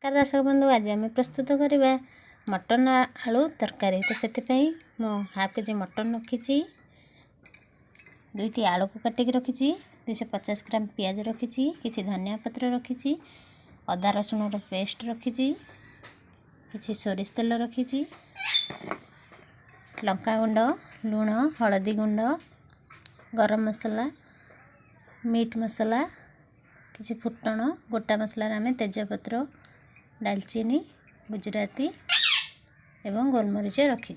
नमस्कार दर्शक बंधु, आज आम प्रस्तुत करवा मटन आलू तरकारी। तो से मु हाफ केजी मटन रखी, दुईटी आलू को काटिक रखी, 250 ग्राम पियाज रखी, किसी धनिया पत्र रखी, अदा रसुण पेस्ट रखी, किसी सोरिष तेल रखी, लंका गुंड, लुण, हलदी गुंड, गरम मसला, मीट मसला, किसी फुटण, गोटा मसला आम तेजपत्र, दालचीनी, गुजराती एवं गोलमरीच रखी।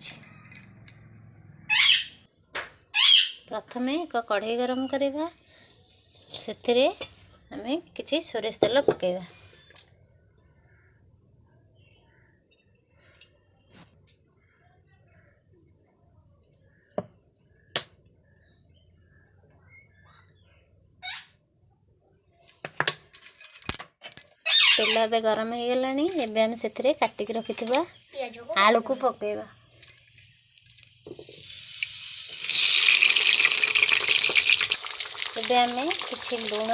प्रथमे एक कढ़ई गरम करवा, से आम किसी सोरिष तेल पकेवा। तेल ए गरम हो गला, एवं से काटिक रखि आलू को पकेवा। एवं आम किसी लुण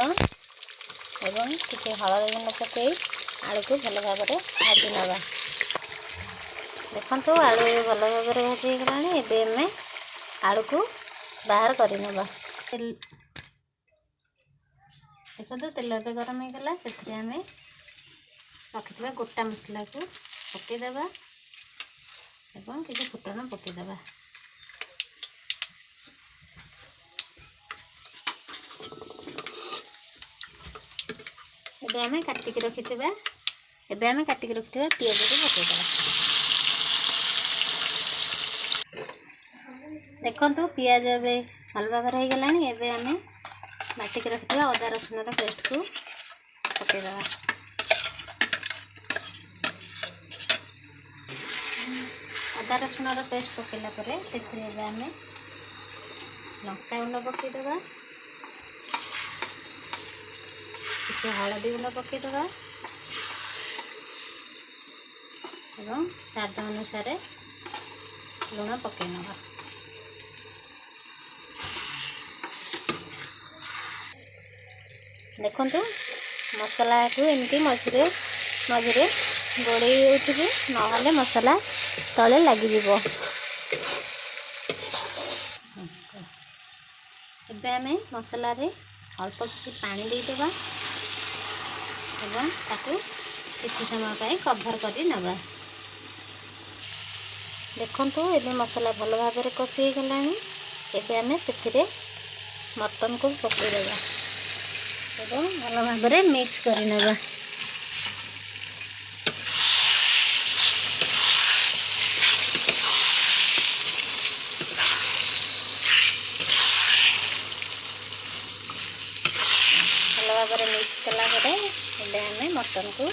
एवं किसी हलदी गुंड पकई आलू को भल भाव भाजी नवा। देखो आलू भल भाव भाजी गला, एवं आम आलू को बाहर कर नवा। देखो तेल ए गरम हो गला, से आम रखिथिबा गोटा मसला को पकेदेबा एवं किसी फुटण पकेदेबा। एबे आमे काटिक रखिथिबा पियाज को पकेदेबा। देखंतु पियाज एबे भल भाव हो गला, एबे आमे बाटिक रखिथिबा अदा रसुण पेस्ट को पकेदेबा। अदा रसुण पेस्ट पकेला परे से आम लंका गुंड पकेदेबा, किसी हलदी गुंड पकेदेबा एवं स्वाद अनुसार लुण पकेनवा। देखंतु मसला को एमती मझे मझे गोड़े होथिबे, नहले मसला तले लगी जीवो। एबे आमे मसला रे अल्प किसी पानी देदेबा एवं ताकू किसी समय पाई कवर करी नबा। देखंतु एबे मसला भल भाव में कषि गलानी, एबे आमे सेथिरे मटन को पकई देबा एवं भल भाव में मिक्स करी नबा। भाव में मिक्स कला आम मटन को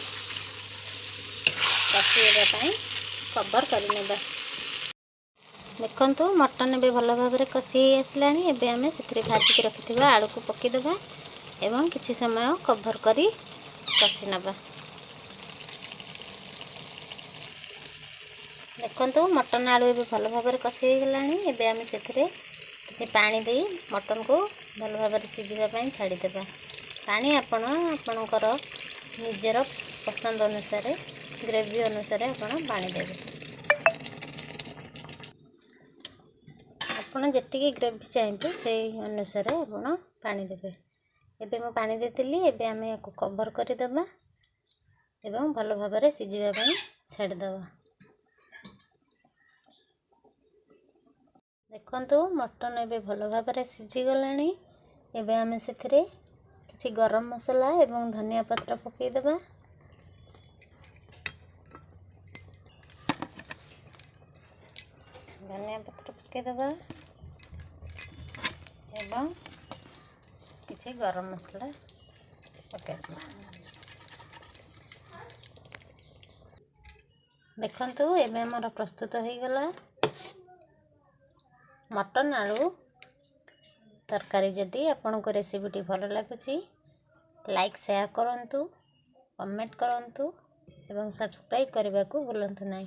कषाई कवर कर। देखंतु मटन ए भल भाव में कषि आसला, आम से भाजिक रखि आलू को पकेदेबा एवं किसी समय कवर करी कषि नबा। देखंतु मटन आलू ए भल भाव में कषि गला, आम से किसी पानी दे मटन को भल भाव में सिझापी छाड़देबा। पानी आपणकर निजर पसंद अनुसार ग्रेवी अनुसार आपण पानी देवे। आपण जेतिकी ग्रेवी चाहिए से अनुसार आपण पानी देवे। एबे मैं पानी देती, एबे आम या कवर करदेबा एवं भल भाव में सिझापी छाड़देबा। देखंतु मटन एबे भल भाव में सिझीगला, एबे आम से किसी गरम मसला एवं धनिया पत्र पकईदेबा। धनिया पत्र पकईदेबा एवं किसी गरम मसला पकईदेबा। देखंतु एबे हमर प्रस्तुत हो गला मटन आलू तरकारी। जदि आपन को रेसिपीटी भल लगुची लाइक शेयर करंतु, कमेंट करंतु एवं सब्सक्राइब करने को भूलंतु नहीं।